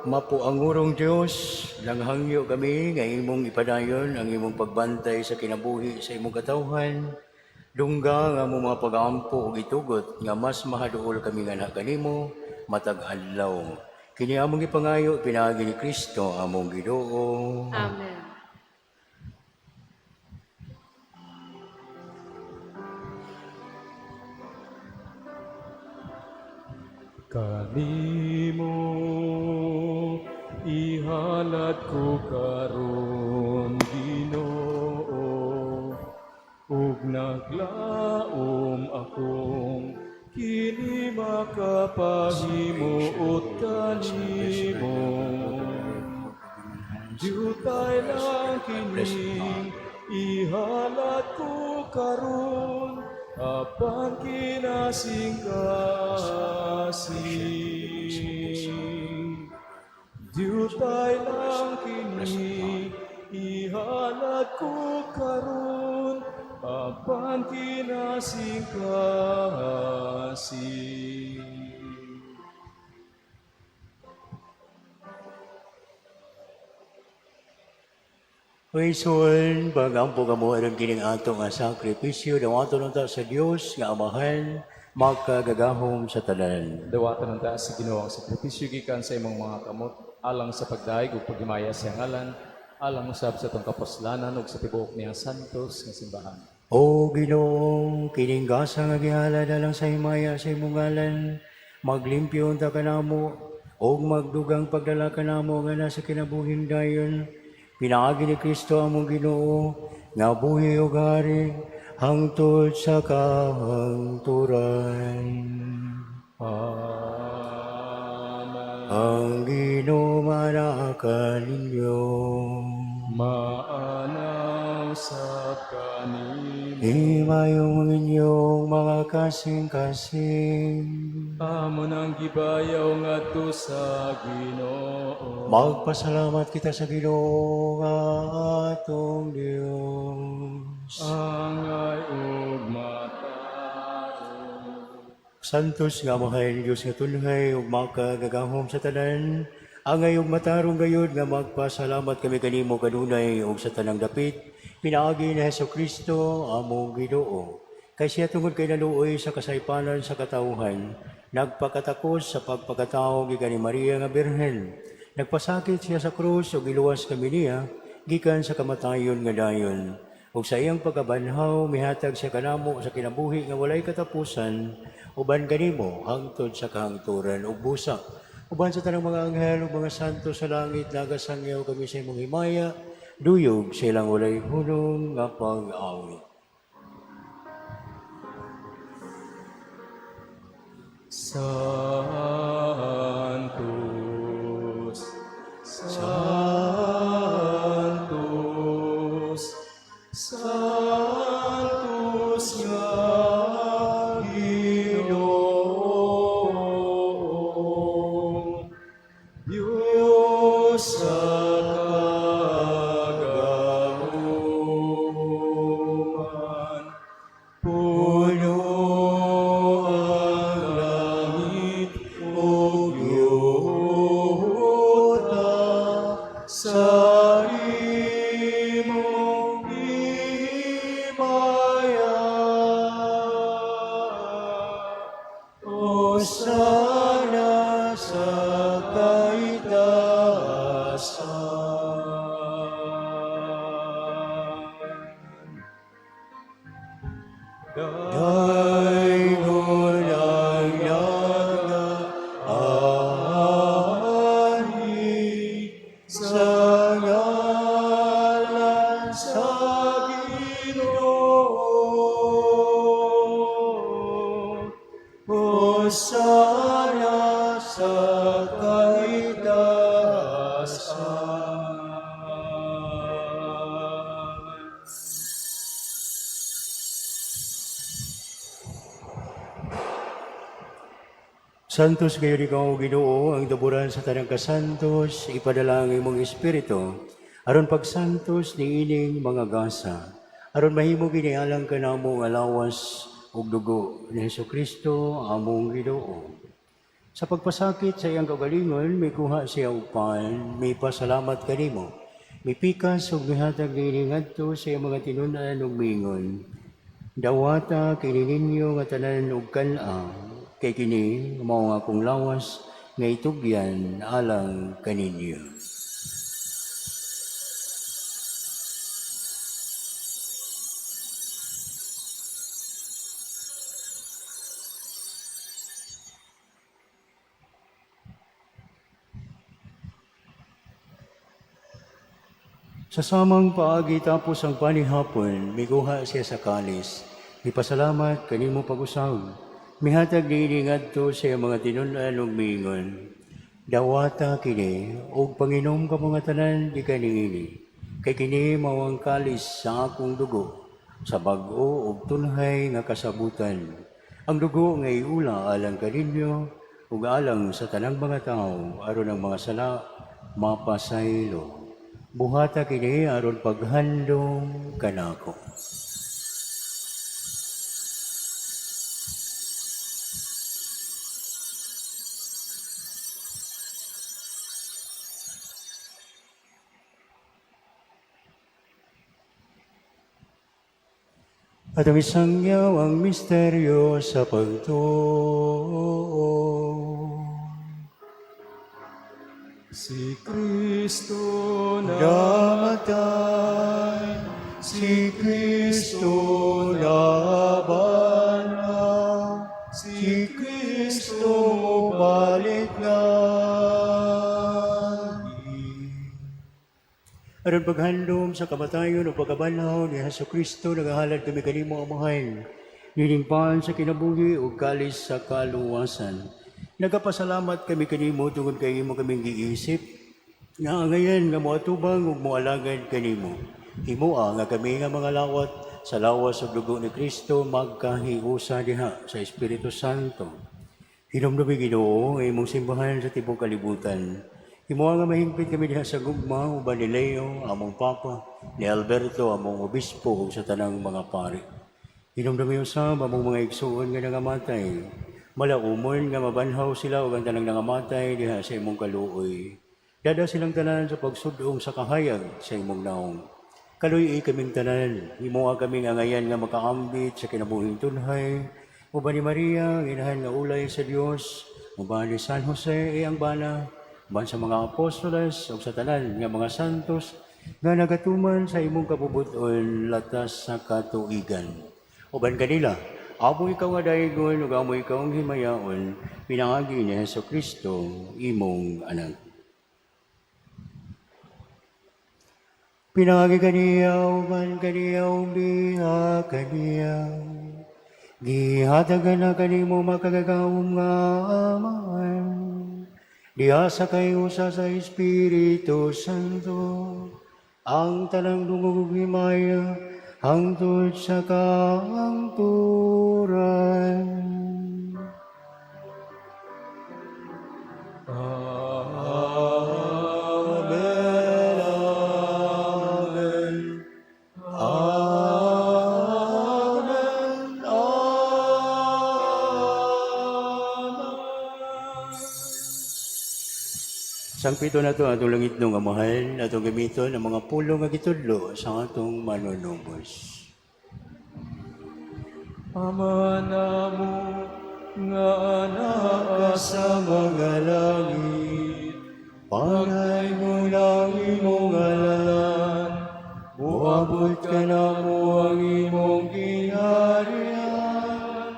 [SPEAKER 2] Mapuangurong Dios, langhangyo kami nga imong ipadayon ang imong pagbantay sa kinabuhi sa imong katawhan. Dungga nga among mga pag-aampo ug itugot nga mas mahaduol kami nga anak kanimo matag adlaw. Kini among ipangayo pinaagi ni Kristo among Ginoo.
[SPEAKER 3] Amen.
[SPEAKER 5] Kanimo ihalat ko karon Ginoo ug Naglaom akong kini makapahimuot kanimo. Diutay lang kini ihalat ko karon apan kinasing-kasing. Diutay lang kini ihalat ko karon apan kinasing-kasing.
[SPEAKER 2] Paisun, pagampo kamo ang kining ato nga sakripisyo, dawato nunta sa Dios nga Amahan, makagagahom sa tanan.
[SPEAKER 5] Dawatan ng taas sa ginawang sakripisyo gikan sa imong mga kamot, alang sa pagdaig ug pagimaya sa ngalan, alang usab sa tong kapuslanan ug sa tibuok niya santos nga simbahan.
[SPEAKER 2] O Ginoo, kining gasa nga gihalad alang sa himaya sa imong ngalan, maglimpyo unta kanamo o magdugang pagdala kanamo nga nasa kinabuhing dayon. Pinaagi ni Kristo among Ginoo, nga buhi ug hari, hangtod sa kahangturan.
[SPEAKER 5] Amen.
[SPEAKER 2] Ang Ginoo manaka ninyo.
[SPEAKER 5] Maanaw sa kanimo.
[SPEAKER 2] Himayong inyong mga kasing-kasing.
[SPEAKER 5] Amon ang gibayaw ngadto sa Ginoo.
[SPEAKER 2] Magpasalamat kita sa Ginoo nga atong Dios.
[SPEAKER 5] Angay ug matao.
[SPEAKER 2] Santos nga Amahan Diyos nga tunhay ug makagagahom sa tanan. Angay ug matarong gayud nga magpasalamat kami kanimo kanunay ug sa tanang dapit. Pinaagi ni Hesukristo among Ginoo. Kay siya tungod kay naluoy sa kasaypanan sa katawhan, nagpakatakos sa pagpakatao gikan ni Maria nga Birhen. Nagpasakit siya sa krus ug giluwas kami niya gikan sa kamatayon nga dayon. Ug sa iyang pagkabanhaw mihatag siya kanamo sa kinabuhi nga walay katapusan, uban kanimo hangtod sa kahangturan ug busa. Uban sa tanang mga anghel ug mga santo sa langit nagasangyaw kami sa imong himaya, duyog sa ilang walay hunong nga pag-awit.
[SPEAKER 5] Santos, Santos, Santos nga Ginoo, Diyos sa kagahooman, puno ang langit ug yuta sa imong himaya. O sana sa kaitaasan. Dayon ang nag-aari sa ngalan sa Ginoo. O sana sa kaitaasan.
[SPEAKER 2] Santos kayo ikaw, Ginoo, ang daburan sa tanang kasantos, ipadala ang imong Espiritu, aron pagsantos ni ining mga gasa, aron mahimo ginialang ka namo nga lawas ug dugo ni Hesukristo among Ginoo. Sa pagpasakit sa iyang kagalingon, may kuha siya upan, may pasalamat kanimo, may pikas ug mihatag ni ngadto sa iyang mga tinunan ug mingon. Dawata kini ninyo nga tanan ug kan-a, kay kini mao nga akong lawas nga itugyan alang kaninyo. Sa samang paagi tapos ang panihapon, miguha siya sa kalis. Ipasalamat kanimo pag-usab. Mihatag niini ngadto sa iyang mga tinun-an ug miingon. Dawata kini ug panginom ka mga tanan di kanini. Kay kini mao ang kalis sa akong dugo sa bag-o ug tunhay nga kasabutan. Ang dugo nga iula alang kaninyo ug alang sa tanang mga tawo aron ang mga sala mapasaylo. Buhata kini aron paghandom kanako. At ang isangyaw ang misteryo sa pagtuo.
[SPEAKER 5] Si Kristo
[SPEAKER 2] Namatay, si Kristo nabana, si Kristo balik na. Aron paghandom sa kamatayon o pagkabanhaw ni Hesus Kristo, nagahalad kami kanimo amahan, nilingpan sa kinabuhi o kalis sa kaluwasan. Nagapasalamat kami kanimo tungod kay imo kaming giisip, nga ngayon nga moatubang ug moalagad kanimo. Himoa nga kami nga mga lawat sa lawas ug dugo ni Kristo magkahiusa diha sa Espiritu Santo. Hinumdumi Ginoo nga imong simbahan sa tibok kalibutan. Himoa nga mahingpit kami diha sa gugma uban ni Leo, among Papa, ni Alberto, among Obispo ug sa tanang mga pari. Hinumdumi usab among mga igsuon nga nangamatay. Malaumon nga mabanhaw sila ug ang tanang nangamatay diha sa imong kaluoy. Dada silang tanan sa pagsudong sa kahayag sa imong naong. Kaluy kaming tanan, himoa kaming angayan nga makaambit sa kinabuhing tunhay. Uban ni Maria, ang inahan nga ulay sa Dios, uban ni San Jose ang bana, uban sa mga apostoles ug sa tanan nga mga santos nga nagatuman sa imong kabubuton latas sa katuigan. Uban kanila, amo ikaw nga daygon ug amo ikaw ang himayaon, pinangagi ni Hesus Kristo, imong anak. Pinangagi kaniya, uban kaniya, biha kaniya. Gihatagan na kanimo makagagawom nga aman. Diha sa kayusa sa Espiritu Santo, ang tanang dungog himaya, hangtod sa kaangturan. Sang pito na ito atong langit nung amahan, atong gamiton ang mga pulo nga gitudlo sa atong manunubos.
[SPEAKER 5] Ama namo nga anaa sa mga langit,
[SPEAKER 2] Pagay mo lang imong ngalan,
[SPEAKER 5] muabot ka na mo ang imong gingharian,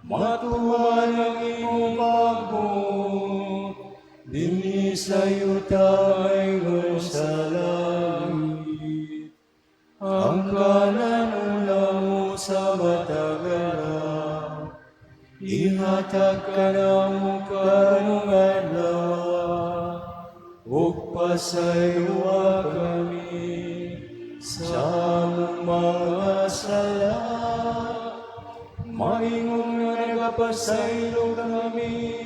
[SPEAKER 5] matuman ang imong pagbuot, dinhi sa yuta ay sa langit. Ang kananula mo sa matagalan, ihatag ka na mo karong adlaw, ug pasaywa kami sa among mga sala. Maingon nga nagapasaylo kami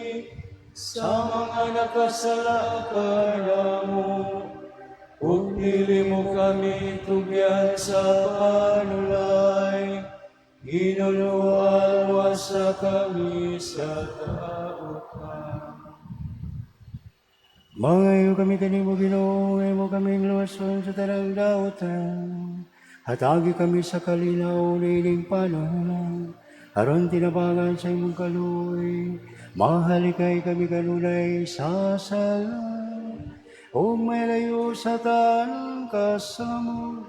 [SPEAKER 5] sa mga nakasala kanamo, ug dili mo kami tugyan sa panulay, ginuluwalwa sa kami sa kautan.
[SPEAKER 2] Mangayo kami kanimo Ginoo, mo kaming luwason sa tanang daotan. Hatagi kami sa kalinaw nining panahon, aron tinabangan sa imong kaluoy. Mahalikay kami kanunay sa sala, o may layo sa tanang kasamo.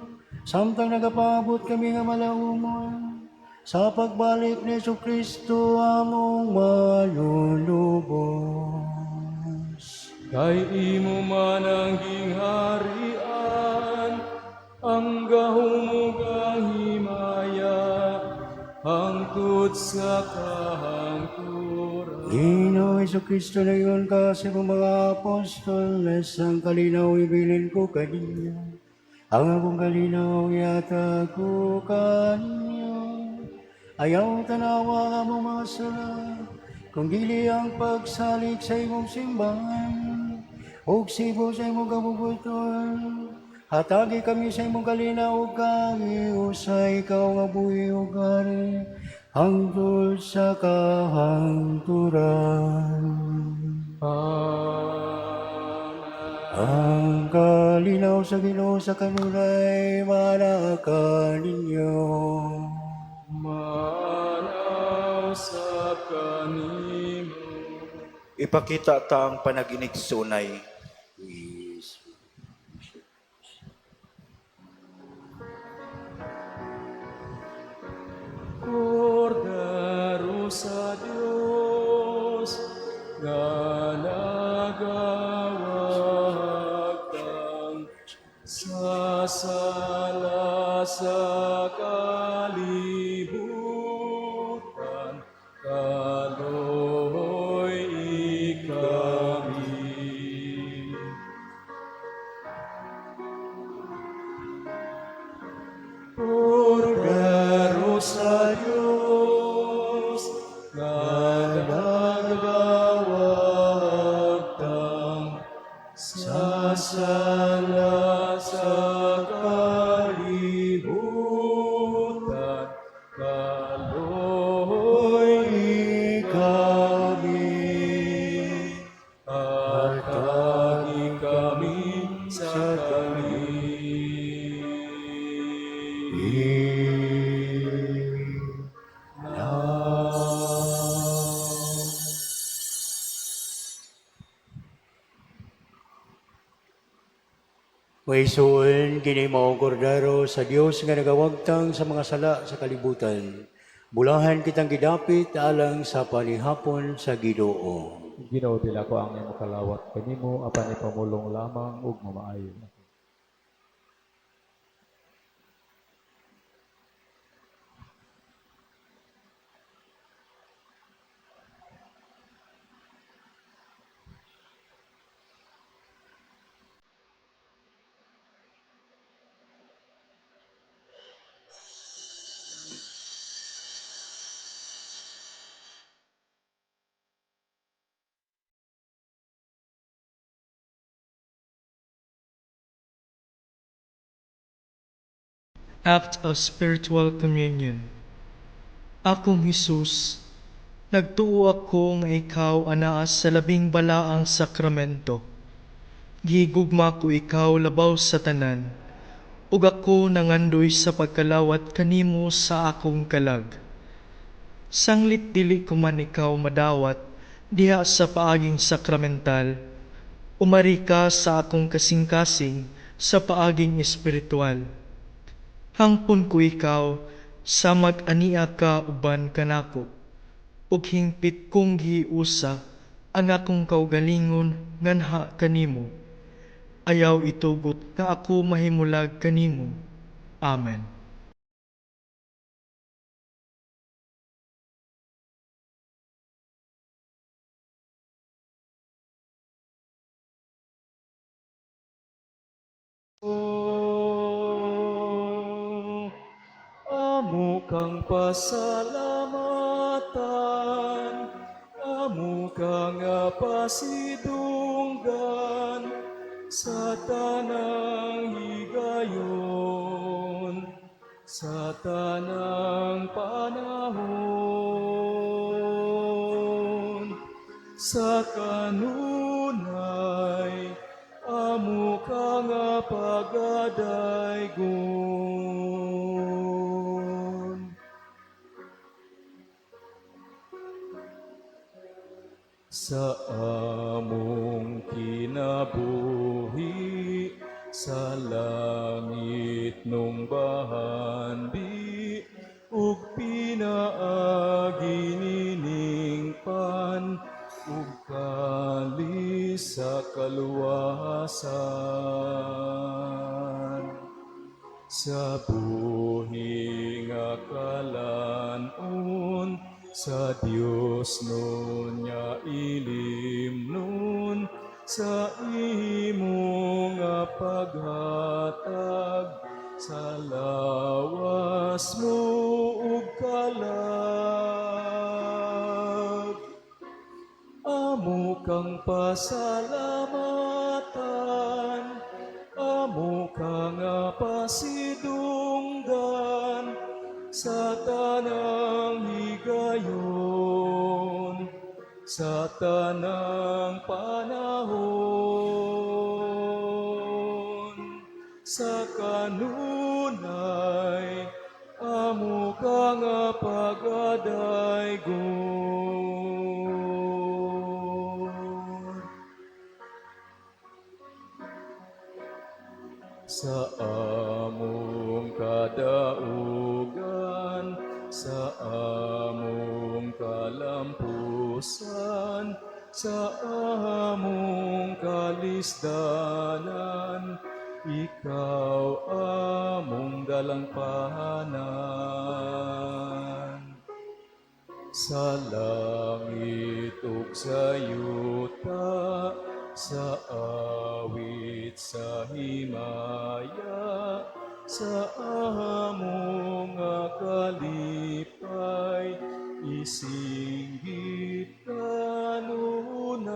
[SPEAKER 2] Samtang nagapabot kami nga malaumon, sa pagbalik ni Hesus Kristo among manunubos.
[SPEAKER 5] Kay imo man ang gingharian, ang gahumog ang himaya, hangtod sa kahangturan.
[SPEAKER 2] Ginoong Jesucristo na iyon ka sa mga apostol na isang kalinaw ibilin ko kanina. Ang akong kalinaw yata ko kanina. Ayaw tanawa mo mga sala, kung dili ang pagsalik sa imong simbahan, o sibo sa imong kabubuton. Hatagi kami sa imong kalinaw kami, usay ikaw nga buhi o gari, hangtod sa kahangturan. Ang kalinaw sa Ginoo sa kanunay manaka ninyo.
[SPEAKER 5] Manaw sa kanimo.
[SPEAKER 6] Ipakita ta ang panaginig sunay.
[SPEAKER 5] Kordero sa Diyos, nga nagawag kang sasala sa kalibutan, kaloy ikami. Kordero sa Diyos, nga nagawag kang sasala sa kalibutan, kaloy kami, at tagi kami sa kami.
[SPEAKER 2] Maisuon, kini mao kordero sa Dios nga nagawagtang sa mga sala sa kalibutan. Bulahan kitang gidapit alang sa panihapon sa Ginoo.
[SPEAKER 5] Ginoo dila ko ang imo kalawat kanimo apan ipamulong lamang ug mamaayo.
[SPEAKER 7] Act of Spiritual Communion. Akong Hesus, nagtuo ako nga ikaw anaa sa labing balaang sakramento. Gigugma ko ikaw labaw sa tanan, ug ako nangandoy sa pagkalawat kanimo sa akong kalag. Sanglit dili ko man ikaw madawat diha sa paaging sakramental, umari ka sa akong kasing-kasing sa paaging espiritual. Hangpon ko ikaw sa mag-ania ka uban kanako, ug hingpit kong giusa ang akong kaugalingon nganha kanimo. Ayaw itugot nga ako mahimulag kanimo. Amen.
[SPEAKER 5] Amo kang pasalamatan, amo kang pasidunggan, sa tanang higayon, sa tanang panahon, sa kanunay, amo kang pagadaygon. Sa among kinabuhi, sa langit nung bahandi, ug pinaagi niningpan, ug kalis sa kaluwasan. sa buhi nga kalanon, sa Dios nun niya ilim nun, sa imo nga paghatag, sa lawas mo ug kalag. Amo kang pasalamatan, amo ka nga pasidunggan, sa tanang higayon, sa tanang panahon, sa kanunay, amo ka nga pagadaygon. Sa among kadaugan, sa among kalampusan, sa among kalisdanan, ikaw among dalampahanan. Sa langit ug sa yuta, sa awit sa himaya, sa among nga kalipay, isinggit kanunay.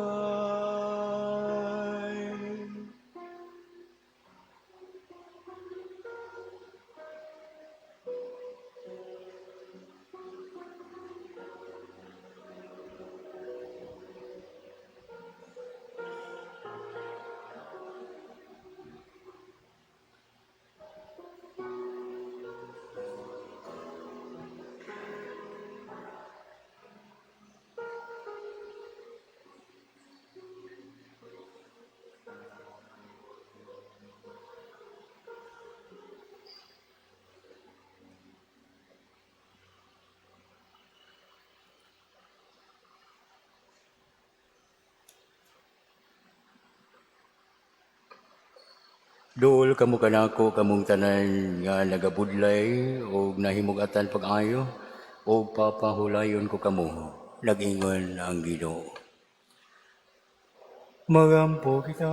[SPEAKER 2] Dool kamo kanako kamong tanan nga nagabudlay o nahimugatan pag-ayo o papahulayon ko kamo, nag-ingon ang Ginoo. Magampo kita.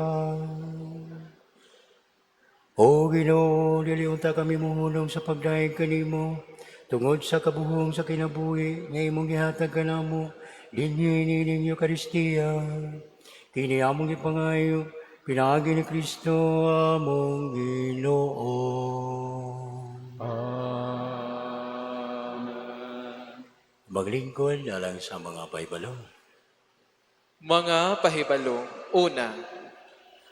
[SPEAKER 2] O Ginoo, dili unta kami muhunong sa pagdayeg kanimo tungod sa kabuhong sa kinabuhi nga imong gihatag kanamo dinhi nining Eucharistia. Kini among ipangayo pinaagi ni Kristo among Ginoo.
[SPEAKER 5] Amen.
[SPEAKER 2] Maglingkod alang sa mga paibalo.
[SPEAKER 1] Mga pahibalo, una,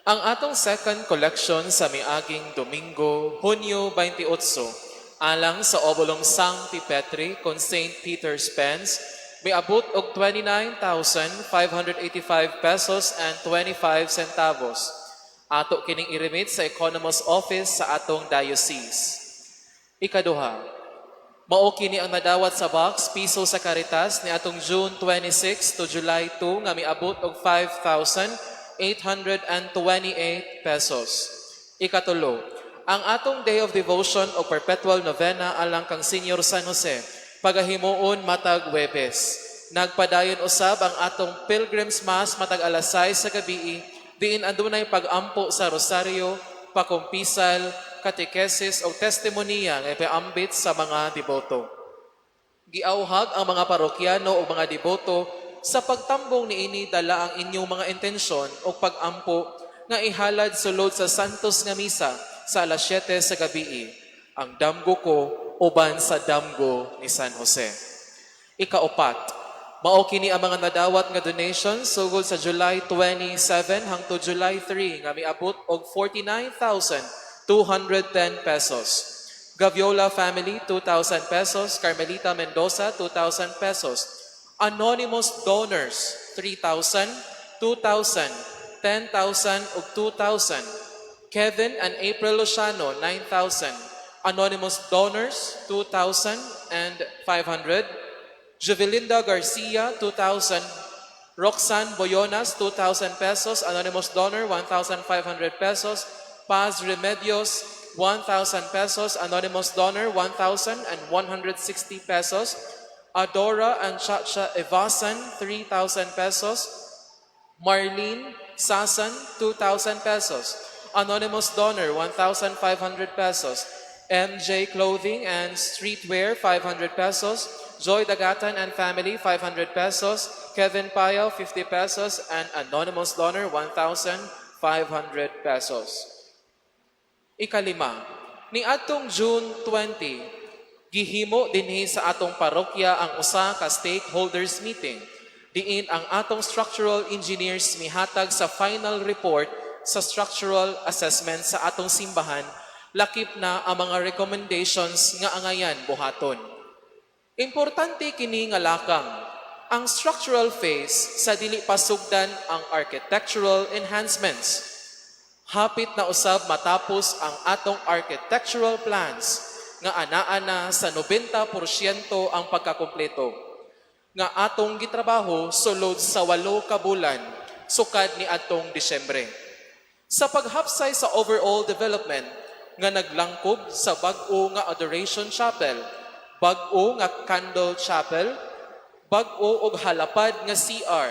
[SPEAKER 1] ang atong second collection sa miaging Domingo, Hunyo 28, alang sa Obolong Sancti Petri kon St. Peter's Pens, may abot og 29,585 pesos and 25 centavos. Ato kining i-remit sa Economos Office sa atong diocese. Ikaduha, mao kini ang nadawat sa box piso sa Caritas ni atong June 26 to July 2 nga miabot og 5,828 pesos. Ikatulo, ang atong Day of Devotion o Perpetual Novena alang kang Senior San Jose pagahimuon matag Huwebes. Nagpadayon usab ang atong Pilgrim's Mass matag alas 6 sa gabi, diin adunay pag-ampo sa rosaryo, pakumpisal, katekesis o testimonya nga ipaambit sa mga deboto. Giauhag ang mga parokyano o mga deboto sa pagtambong niini dala ang inyong mga intensyon o pag-ampo nga ihalad sulod sa Santos nga Misa sa alas 7 sa gabi. Ang damgo ko uban sa damgo ni San Jose. Ikaapat, mao kini ang mga nadawat nga donations sugod sa July 27 hangtod July 3 nga miabot og 49,210 pesos. Gaviola Family 2,000 pesos, Carmelita Mendoza 2,000 pesos. Anonymous donors 3,000, 2,000, 10,000 ug 2,000. Kevin and April Luciano 9,000. Anonymous donors, 2,500. Juvelinda Garcia, 2,000. Roxanne Boyonas, 2,000 pesos. Anonymous donor, 1,500 pesos. Paz Remedios, 1,000 pesos. Anonymous donor, 1,160 pesos. Adora and Chacha Evasan, 3,000 pesos. Marlene Sasan, 2,000 pesos. Anonymous donor, 1,500 pesos. MJ Clothing and Streetwear, 500 pesos. Joy Dagatan and Family, 500 pesos. Kevin Payo, 50 pesos. And anonymous donor, 1,500 pesos. Ikalima, ni atong June 20, gihimo dinhi sa atong parokya ang usa ka stakeholders meeting. Diin ang atong structural engineers mihatag sa final report sa structural assessment sa atong simbahan, lakip na ang mga recommendations nga angayan buhaton. Importante kini nga lakang ang structural phase sa dili pasugdan ang architectural enhancements. Hapit na usab matapos ang atong architectural plans nga anaa na sa 90% ang pagkakumpleto. Nga atong gitrabaho sulod sa 8 ka bulan sukad ni atong Disyembre. Sa paghapsay sa overall development nga naglangkob sa bag-o nga Adoration Chapel, bag-o nga Candle Chapel, bag-o og halapad nga CR.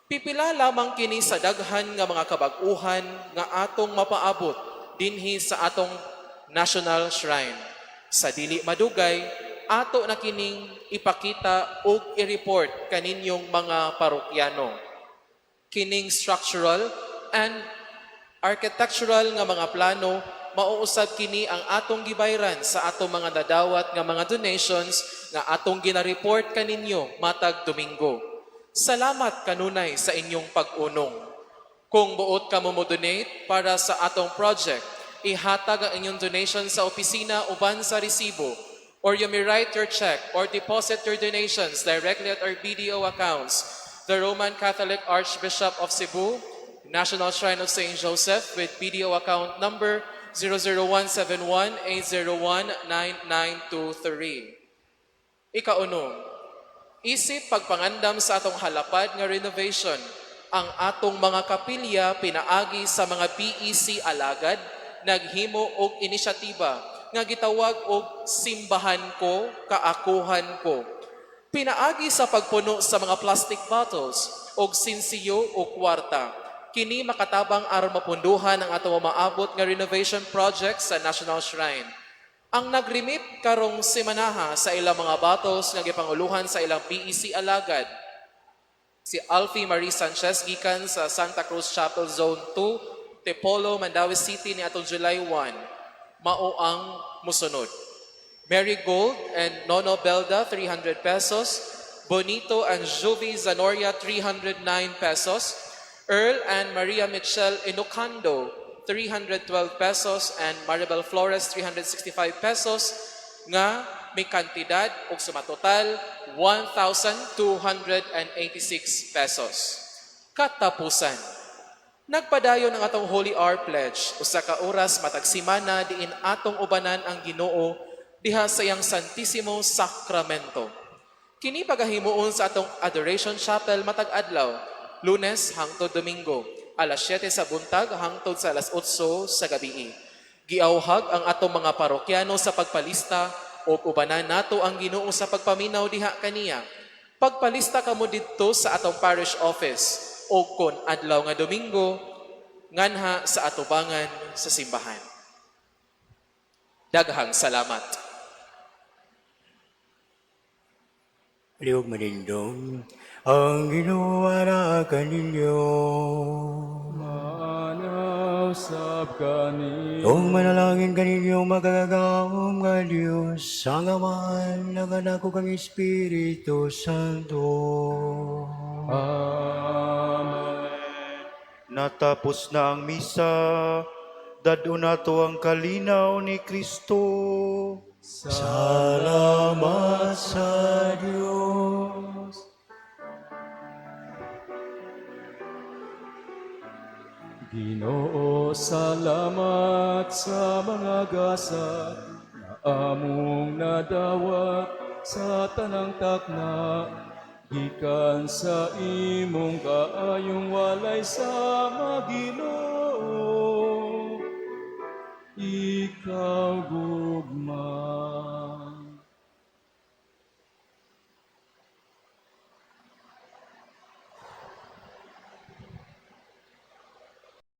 [SPEAKER 1] Pipila lamang kini sa daghan nga mga kabag-uhan nga atong mapaabot dinhi sa atong National Shrine. Sa dili madugay, ato na kining ipakita ug i-report kaninyong mga parokyano. Kining structural and architectural nga mga plano mauusab kini ang atong gibayran sa atong mga dadawat nga mga donations nga atong gina-report kaninyo matag Domingo. Salamat kanunay sa inyong pag-unong. Kung buot ka mo donate para sa atong project, ihatag ang inyong donation sa opisina uban sa resibo, or you may write your check or deposit your donations directly at our BDO accounts, the Roman Catholic Archbishop of Cebu, National Shrine of St. Joseph with BDO account number 00171-801-9923. Ikauno, isip pagpangandam sa atong halapad nga renovation, ang atong mga kapilya pinaagi sa mga BEC alagad, naghimo og inisyatiba nga gitawag og Simbahan Ko, Kaakuhan Ko. Pinaagi sa pagpuno sa mga plastic bottles og sinsiyo o kwarta. Kini makatabang aron mapunduhan ang atong maabot nga renovation project sa National Shrine. Ang nagrimit karong semanaha sa ilang mga bottles nga gipanguluhan sa ilang BEC alagad, si Alfie Marie Sanchez gikan sa Santa Cruz Chapel Zone 2, Tepolo, Mandaue City ni atong July 1, mao ang musunod. Mary Gold and Nono Belda, 300 pesos. Bonito and Juvie Zanoria, 309 pesos. Earl and Maria Michelle Inocando, 312 pesos. And Maribel Flores, 365 pesos. Nga may kantidad o sumatotal 1,286 pesos. Katapusan. Nagpadayon ang atong Holy Hour Pledge, usa ka oras matag semana diin atong ubanan ang Ginoo diha sa iyang Santissimo Sacramento. Kini pagahimuon sa atong Adoration Chapel matag adlaw, Lunes hangtod Domingo, alas 7 sa buntag hangtod sa alas 8 sa gabii. Giauhag ang atong mga parokyano sa pagpalista o ubanan nato ang Ginoo sa pagpaminaw diha kaniya. Pagpalista kamo didto sa atong parish office o kon adlaw nga Domingo, nganha sa atubangan sa simbahan. Daghang salamat.
[SPEAKER 2] Liog manindong, ang ginawa na kaninyo.
[SPEAKER 5] Manaw sab kani.
[SPEAKER 2] Kung manalangin kaninyo magagawang nga Diyos, sa ngaman ng anak ko kang Espiritu Santo.
[SPEAKER 5] Amen.
[SPEAKER 6] Natapos na ang misa, dado nato ang kalinaw ni Kristo.
[SPEAKER 2] Salamat sa Diyos.
[SPEAKER 5] Ginoo, salamat sa mga gasa na among nadawat sa tanang takna. Gikan sa imong kaayong walay sa Ginoo. ikaw